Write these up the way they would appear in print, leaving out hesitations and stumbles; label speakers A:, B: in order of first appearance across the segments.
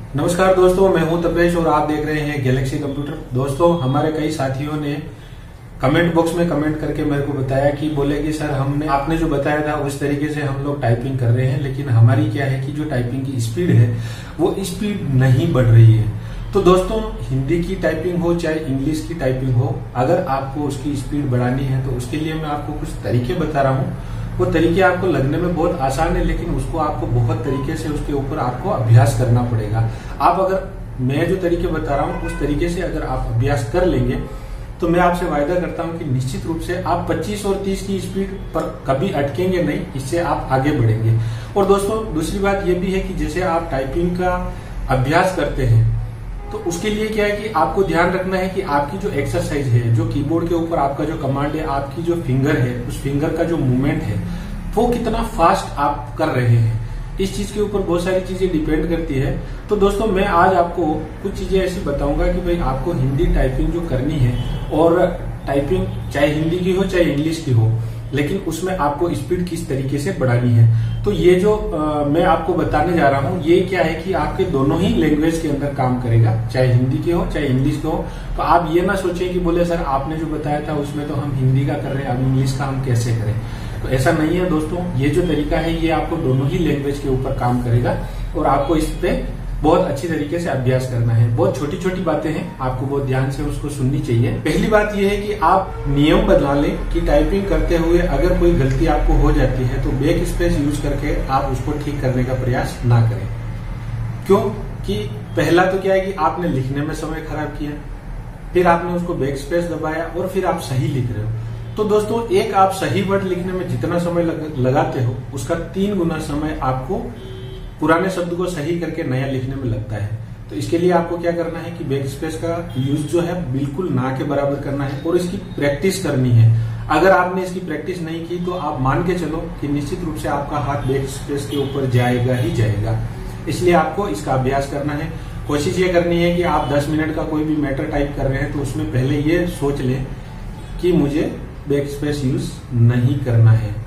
A: नमस्कार दोस्तों, मैं हूं तपेश और आप देख रहे हैं गैलेक्सी कंप्यूटर। दोस्तों, हमारे कई साथियों ने कमेंट बॉक्स में कमेंट करके मेरे को बताया कि बोले कि सर हमने आपने जो बताया था उस तरीके से हम लोग टाइपिंग कर रहे हैं, लेकिन हमारी क्या है कि जो टाइपिंग की स्पीड है वो स्पीड नहीं बढ़ रही है। तो दोस्तों, हिंदी की टाइपिंग हो चाहे इंग्लिश की टाइपिंग हो, अगर आपको उसकी स्पीड बढ़ानी है तो उसके लिए मैं आपको कुछ तरीके बता रहा हूँ। वो तरीके आपको लगने में बहुत आसान है, लेकिन उसको आपको बहुत तरीके से उसके ऊपर आपको अभ्यास करना पड़ेगा। आप अगर मैं जो तरीके बता रहा हूँ उस तरीके से अगर आप अभ्यास कर लेंगे तो मैं आपसे वायदा करता हूं कि निश्चित रूप से आप 25 और 30 की स्पीड पर कभी अटकेंगे नहीं, इससे आप आगे बढ़ेंगे। और दोस्तों, दूसरी बात यह भी है कि जैसे आप टाइपिंग का अभ्यास करते हैं तो उसके लिए क्या है कि आपको ध्यान रखना है कि आपकी जो एक्सरसाइज है, जो कीबोर्ड के ऊपर आपका जो कमांड है, आपकी जो फिंगर है, उस फिंगर का जो मूवमेंट है वो कितना फास्ट आप कर रहे हैं, इस चीज के ऊपर बहुत सारी चीजें डिपेंड करती है। तो दोस्तों, मैं आज आपको कुछ चीजें ऐसी बताऊंगा कि भाई आपको हिंदी टाइपिंग जो करनी है, और टाइपिंग चाहे हिंदी की हो चाहे इंग्लिश की हो, लेकिन उसमें आपको स्पीड किस तरीके से बढ़ानी है। तो ये जो मैं आपको बताने जा रहा हूँ ये क्या है कि आपके दोनों ही लैंग्वेज के अंदर काम करेगा, चाहे हिंदी के हो चाहे इंग्लिश के हो। तो आप ये ना सोचें कि बोले सर आपने जो बताया था उसमें तो हम हिंदी का कर रहे हैं, अब इंग्लिश का हम कैसे करें। तो ऐसा नहीं है दोस्तों, ये जो तरीका है ये आपको दोनों ही लैंग्वेज के ऊपर काम करेगा और आपको इस पे बहुत अच्छी तरीके से अभ्यास करना है। बहुत छोटी छोटी बातें हैं, आपको बहुत ध्यान से उसको सुननी चाहिए। पहली बात यह है कि आप नियम बना लें कि टाइपिंग करते हुए अगर कोई गलती आपको हो जाती है तो बैक स्पेस यूज करके आप उसको ठीक करने का प्रयास ना करें। क्यों कि पहला तो क्या है कि आपने लिखने में समय खराब किया, फिर आपने उसको बैक स्पेस दबाया और फिर आप सही लिख रहे हो। तो दोस्तों, एक आप सही वर्ड लिखने में जितना समय लगाते हो उसका 3 गुना समय आपको पुराने शब्द को सही करके नया लिखने में लगता है। तो इसके लिए आपको क्या करना है कि बैक स्पेस का यूज जो है बिल्कुल ना के बराबर करना है और इसकी प्रैक्टिस करनी है। अगर आपने इसकी प्रैक्टिस नहीं की तो आप मान के चलो कि निश्चित रूप से आपका हाथ बैक स्पेस के ऊपर जाएगा ही जाएगा। इसलिए आपको इसका अभ्यास करना है। कोशिश ये करनी है कि आप 10 मिनट का कोई भी मैटर टाइप कर रहे हैं तो उसमें पहले ये सोच लें कि मुझे बैक स्पेस यूज नहीं करना है।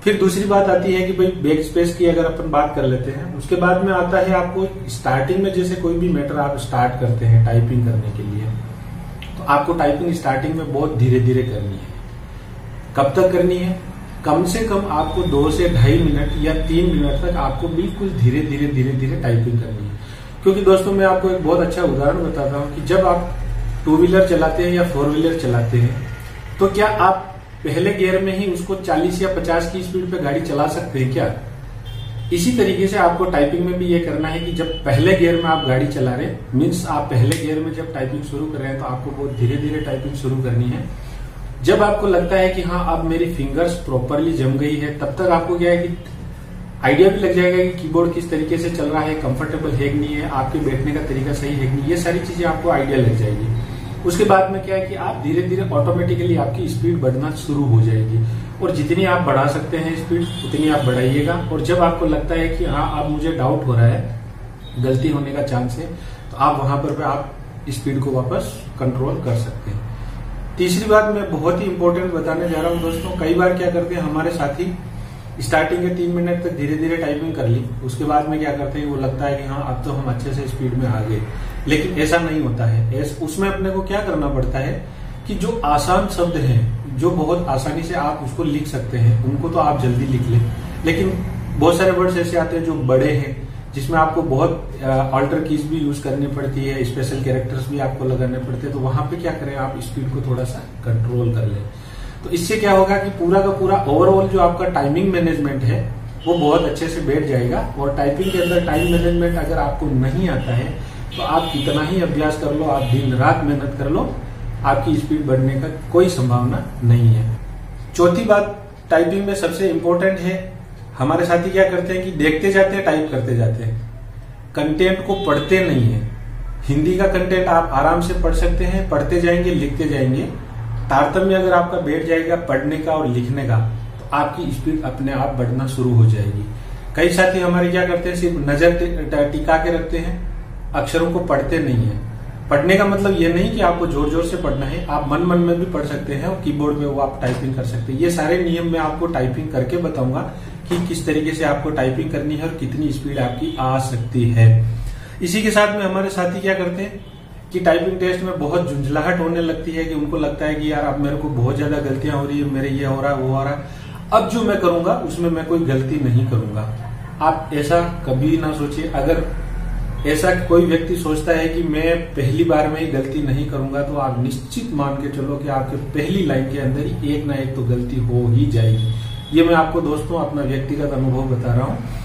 A: फिर दूसरी बात आती है कि भाई बैक स्पेस की अगर अपन बात कर लेते हैं, उसके बाद में आता है आपको स्टार्टिंग में जैसे कोई भी मैटर आप स्टार्ट करते हैं टाइपिंग करने के लिए, तो आपको टाइपिंग स्टार्टिंग में बहुत धीरे धीरे करनी है। कब तक करनी है? कम से कम आपको 2 से 2.5 मिनट या 3 मिनट तक आपको बिल्कुल धीरे धीरे टाइपिंग करनी है। क्योंकि दोस्तों, मैं आपको एक बहुत अच्छा उदाहरण बताता हूँ कि जब आप 2 व्हीलर चलाते हैं या 4 व्हीलर चलाते हैं तो क्या आप पहले गियर में ही उसको 40 या 50 की स्पीड पे गाड़ी चला सकते हैं क्या? इसी तरीके से आपको टाइपिंग में भी ये करना है कि जब पहले गियर में आप गाड़ी चला रहे, मीन्स आप पहले गियर में जब टाइपिंग शुरू कर रहे हैं तो आपको बहुत धीरे धीरे टाइपिंग शुरू करनी है। जब आपको लगता है कि हाँ अब मेरी फिंगर्स प्रॉपरली जम गई है, तब तक आपको क्या है कि आइडिया भी लग जाएगा कि कीबोर्ड किस तरीके से चल रहा है, कंफर्टेबल है कि नहीं है, आपके बैठने का तरीका सही है कि नहीं, ये सारी चीजें आपको आइडिया लग जाएगी। उसके बाद में क्या है कि आप धीरे धीरे ऑटोमेटिकली आपकी स्पीड बढ़ना शुरू हो जाएगी और जितनी आप बढ़ा सकते हैं स्पीड उतनी आप बढ़ाइएगा। और जब आपको लगता है कि हाँ अब मुझे डाउट हो रहा है, गलती होने का चांस है, तो आप वहां पर आप स्पीड को वापस कंट्रोल कर सकते हैं। तीसरी बात मैं बहुत ही इंपॉर्टेंट बताने जा रहा हूं दोस्तों। कई बार क्या करते हैं हमारे साथी, स्टार्टिंग के 3 मिनट तक धीरे धीरे टाइपिंग कर ली, उसके बाद में क्या करते हैं वो लगता है कि हाँ अब तो हम अच्छे से स्पीड में आ गए, लेकिन ऐसा नहीं होता है। उसमें अपने को क्या करना पड़ता है कि जो आसान शब्द हैं, जो बहुत आसानी से आप उसको लिख सकते हैं, उनको तो आप जल्दी लिख लें, लेकिन बहुत सारे वर्ड्स ऐसे आते हैं जो बड़े हैं, जिसमें आपको बहुत ऑल्टर कीज भी यूज करनी पड़ती है, स्पेशल कैरेक्टर्स भी आपको लगाने पड़ते हैं। तो वहां पे क्या करें, आप स्पीड को थोड़ा सा कंट्रोल कर लें। तो इससे क्या होगा कि पूरा का पूरा ओवरऑल जो आपका टाइमिंग मैनेजमेंट है वो बहुत अच्छे से बैठ जाएगा। और टाइपिंग के अंदर टाइम मैनेजमेंट अगर आपको नहीं आता है तो आप कितना ही अभ्यास कर लो, आप दिन रात मेहनत कर लो, आपकी स्पीड बढ़ने का कोई संभावना नहीं है। चौथी बात टाइपिंग में सबसे इंपॉर्टेंट है, हमारे साथी क्या करते हैं कि देखते जाते हैं, टाइप करते जाते हैं, कंटेंट को पढ़ते नहीं है। हिंदी का कंटेंट आप आराम से पढ़ सकते हैं, पढ़ते जाएंगे, लिखते जाएंगे। तारतम्य अगर आपका बैठ जाएगा पढ़ने का और लिखने का तो आपकी स्पीड अपने आप बढ़ना शुरू हो जाएगी। कई साथी हमारे क्या करते हैं, सिर्फ नजर टिका के रखते हैं, अक्षरों को पढ़ते नहीं है। पढ़ने का मतलब ये नहीं कि आपको जोर जोर से पढ़ना है, आप मन मन में भी पढ़ सकते हैं और कीबोर्ड पे वो आप टाइपिंग कर सकते हैं। ये सारे नियम मैं आपको टाइपिंग करके बताऊंगा कि किस तरीके से आपको टाइपिंग करनी है और कितनी स्पीड आपकी आ सकती है। इसी के साथ में हमारे साथी क्या करते हैं कि टाइपिंग टेस्ट में बहुत झुंझलाहट होने लगती है कि उनको लगता है कि यार अब मेरे को बहुत ज्यादा गलतियां हो रही है, मेरे ये हो रहा है, वो हो रहा है, अब जो मैं करूंगा उसमें मैं कोई गलती नहीं करूंगा। आप ऐसा कभी ना सोचिए। अगर ऐसा कोई व्यक्ति सोचता है कि मैं पहली बार में ही गलती नहीं करूंगा, तो आप निश्चित मान के चलो कि आपके पहली लाइन के अंदर ही एक ना एक तो गलती हो ही जाएगी। ये मैं आपको दोस्तों अपना व्यक्तिगत अनुभव बता रहा हूं।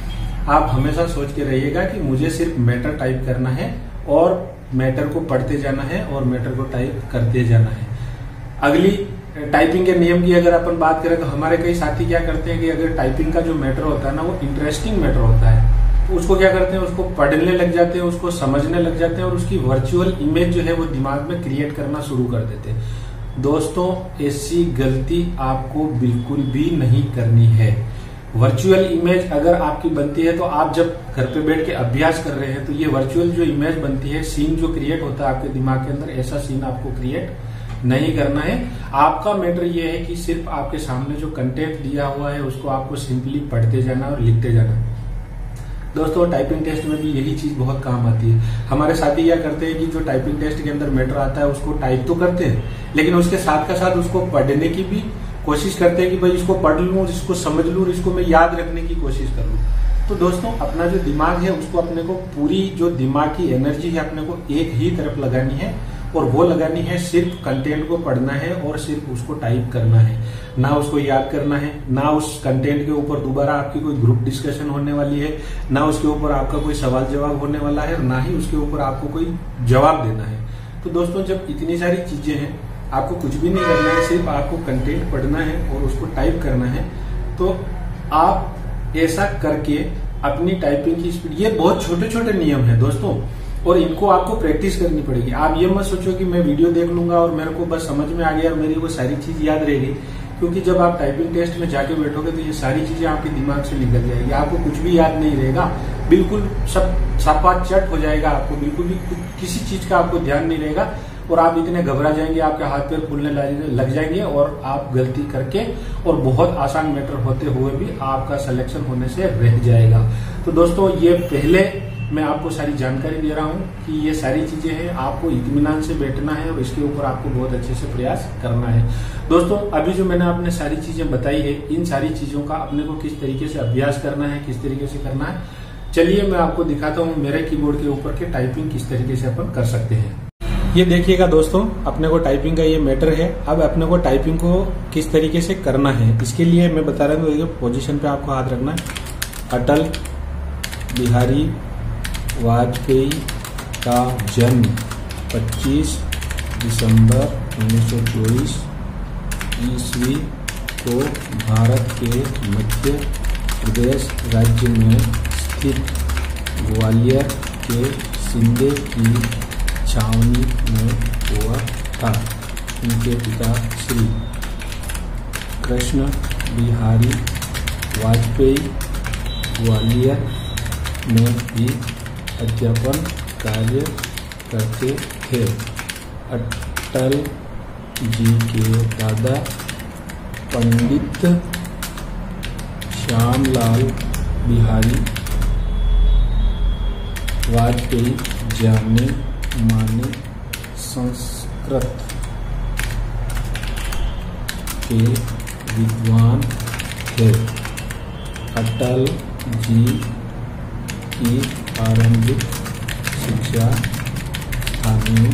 A: आप हमेशा सोच के रहिएगा कि मुझे सिर्फ मैटर टाइप करना है और मैटर को पढ़ते जाना है और मैटर को टाइप करते जाना है। अगली टाइपिंग के नियम की अगर अपन बात करें तो हमारे कई साथी क्या करते हैं कि अगर टाइपिंग का जो मैटर होता है ना, वो इंटरेस्टिंग मैटर होता है, तो उसको क्या करते हैं, उसको पढ़ने लग जाते हैं, उसको समझने लग जाते हैं और उसकी वर्चुअल इमेज जो है वो दिमाग में क्रिएट करना शुरू कर देते हैं। दोस्तों, ऐसी गलती आपको बिल्कुल भी नहीं करनी है। वर्चुअल इमेज अगर आपकी बनती है तो आप जब घर पे बैठ के अभ्यास कर रहे हैं तो ये वर्चुअल जो इमेज बनती है, सीन जो क्रिएट होता है आपके दिमाग के अंदर, ऐसा सीन आपको क्रिएट नहीं करना है। आपका मैटर ये है कि सिर्फ आपके सामने जो कंटेंट दिया हुआ है उसको आपको सिंपली पढ़ते जाना और लिखते जाना। दोस्तों, टाइपिंग टेस्ट में भी यही चीज बहुत काम आती है। हमारे साथी क्या करते हैं कि जो टाइपिंग टेस्ट के अंदर मैटर आता है उसको टाइप तो करते हैं, लेकिन उसके साथ का साथ उसको पढ़ने की भी कोशिश करते हैं कि भाई इसको पढ़ लूं, इसको समझ लूं और इसको मैं याद रखने की कोशिश कर लूं। तो दोस्तों, अपना जो दिमाग है उसको अपने को पूरी जो दिमाग की एनर्जी है अपने को एक ही तरफ लगानी है और वो लगानी है सिर्फ कंटेंट को पढ़ना है और सिर्फ उसको टाइप करना है, ना उसको याद करना है, ना उस कंटेंट के ऊपर दोबारा आपकी कोई ग्रुप डिस्कशन होने वाली है, ना उसके ऊपर आपका कोई सवाल जवाब होने वाला है, ना ही उसके ऊपर आपको कोई जवाब देना है। तो दोस्तों, जब इतनी सारी चीजें हैं, आपको कुछ भी नहीं करना है, सिर्फ आपको कंटेंट पढ़ना है और उसको टाइप करना है, तो आप ऐसा करके अपनी टाइपिंग की स्पीड, ये बहुत छोटे छोटे नियम है दोस्तों और इनको आपको प्रैक्टिस करनी पड़ेगी। आप ये मत सोचो कि मैं वीडियो देख लूंगा और मेरे को बस समझ में आ गया और मेरी वो सारी चीज याद रहेगी, क्योंकि जब आप टाइपिंग टेस्ट में जाके बैठोगे तो ये सारी चीजें आपके दिमाग से निकल जाएगी, आपको कुछ भी याद नहीं रहेगा, बिल्कुल सब सपाचट हो जाएगा, आपको बिल्कुल भी किसी चीज का आपको ध्यान नहीं रहेगा और आप इतने घबरा जाएंगे, आपके हाथ पैर फूलने लग जाएंगे और आप गलती करके और बहुत आसान मैटर होते हुए भी आपका सिलेक्शन होने से रह जाएगा। तो दोस्तों, ये पहले मैं आपको सारी जानकारी दे रहा हूं कि ये सारी चीजें हैं, आपको इत्मीनान से बैठना है और इसके ऊपर आपको बहुत अच्छे से प्रयास करना है। दोस्तों, अभी जो मैंने आपने सारी चीजें बताई है, इन सारी चीजों का अपने को किस तरीके से अभ्यास करना है, किस तरीके से करना है, चलिए मैं आपको दिखाता हूँ मेरे कीबोर्ड के ऊपर के टाइपिंग किस तरीके से अपन कर सकते हैं। ये देखिएगा दोस्तों, अपने को टाइपिंग का ये मैटर है। अब अपने को टाइपिंग को किस तरीके से करना है, इसके लिए मैं बता रहा हूँ, पोजीशन पे आपको हाथ रखना है। अटल बिहारी वाजपेयी का जन्म 25 दिसंबर 1924 ईस्वी को भारत के मध्य प्रदेश राज्य में स्थित ग्वालियर के शिंदे की छावनी में हुआ था। उनके पिता श्री कृष्ण बिहारी वाजपेयी ग्वालियर में भी अध्यापन कार्य करते थे। अटल जी के दादा पंडित श्यामलाल बिहारी वाजपेयी जाने माने संस्कृत के विद्वान थे। अटल जी की प्रारंभिक शिक्षा स्थानीय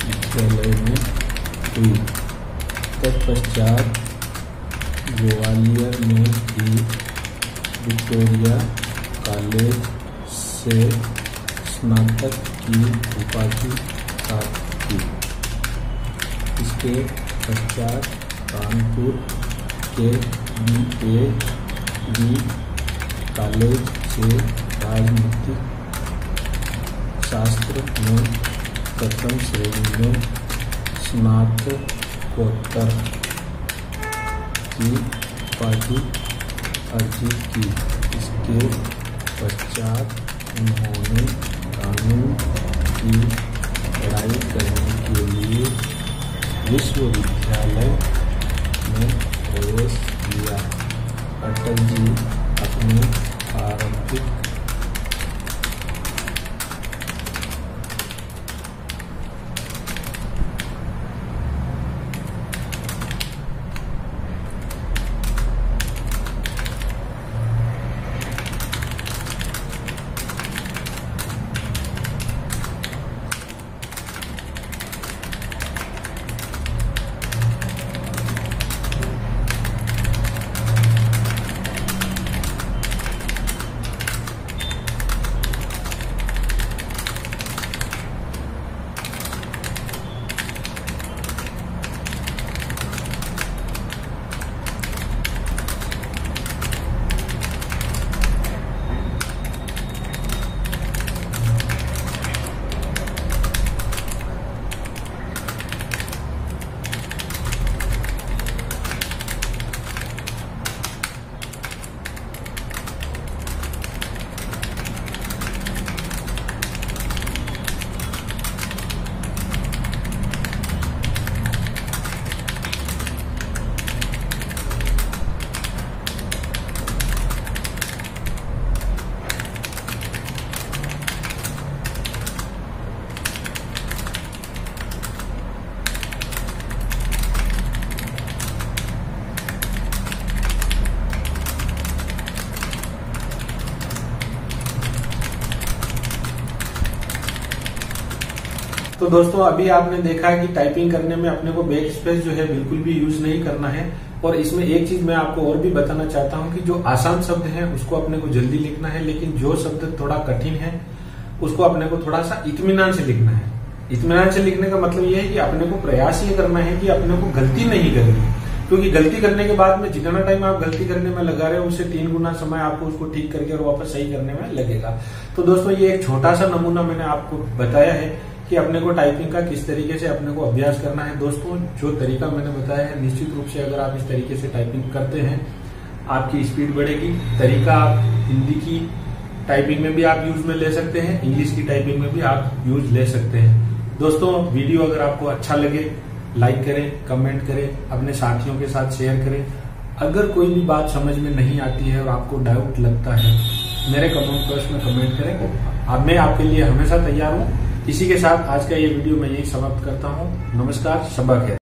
A: विद्यालय में हुई। तत्पश्चात ग्वालियर में भी विक्टोरिया कॉलेज से स्नातक की उपाधि प्राप्त की। इसके पश्चात कानपुर के BAD कॉलेज से राजनीतिक शास्त्र में प्रथम श्रेणी में स्नातकोत्तर की उपाधि अर्जित की। इसके पश्चात उन्होंने कानून की पढ़ाई करने के लिए विश्वविद्यालय में प्रवेश किया। अटल जी अपने पारंपरिक तो दोस्तों अभी आपने देखा है कि टाइपिंग करने में अपने को बैक स्पेस जो है बिल्कुल भी यूज नहीं करना है। और इसमें एक चीज मैं आपको और भी बताना चाहता हूं कि जो आसान शब्द है उसको अपने को जल्दी लिखना है, लेकिन जो शब्द थोड़ा कठिन है उसको अपने को थोड़ा सा इत्मीनान से लिखना है। इत्मीनान से लिखने का मतलब ये है कि अपने को प्रयास ये करना है कि अपने को गलती नहीं करनी, क्योंकि गलती करने के बाद में जितना टाइम आप गलती करने में लगा रहे हो उससे 3 गुना समय आपको उसको ठीक करके और वापस सही करने में लगेगा। तो दोस्तों ये एक छोटा सा नमूना मैंने आपको बताया है कि अपने को टाइपिंग का किस तरीके से अपने को अभ्यास करना है। दोस्तों जो तरीका मैंने बताया है निश्चित रूप से अगर आप इस तरीके से टाइपिंग करते हैं आपकी स्पीड बढ़ेगी। तरीका आप हिंदी की टाइपिंग में भी आप यूज में ले सकते हैं, इंग्लिश की टाइपिंग में भी आप यूज ले सकते हैं। दोस्तों वीडियो अगर आपको अच्छा लगे लाइक करें, कमेंट करें, अपने साथियों के साथ शेयर करें। अगर कोई भी बात समझ में नहीं आती है और आपको डाउट लगता है मेरे कमेंट बॉक्स में कमेंट करें, मैं आपके लिए हमेशा तैयार हूं। इसी के साथ आज का ये वीडियो मैं यही समाप्त करता हूं। नमस्कार, शब्बा खैर।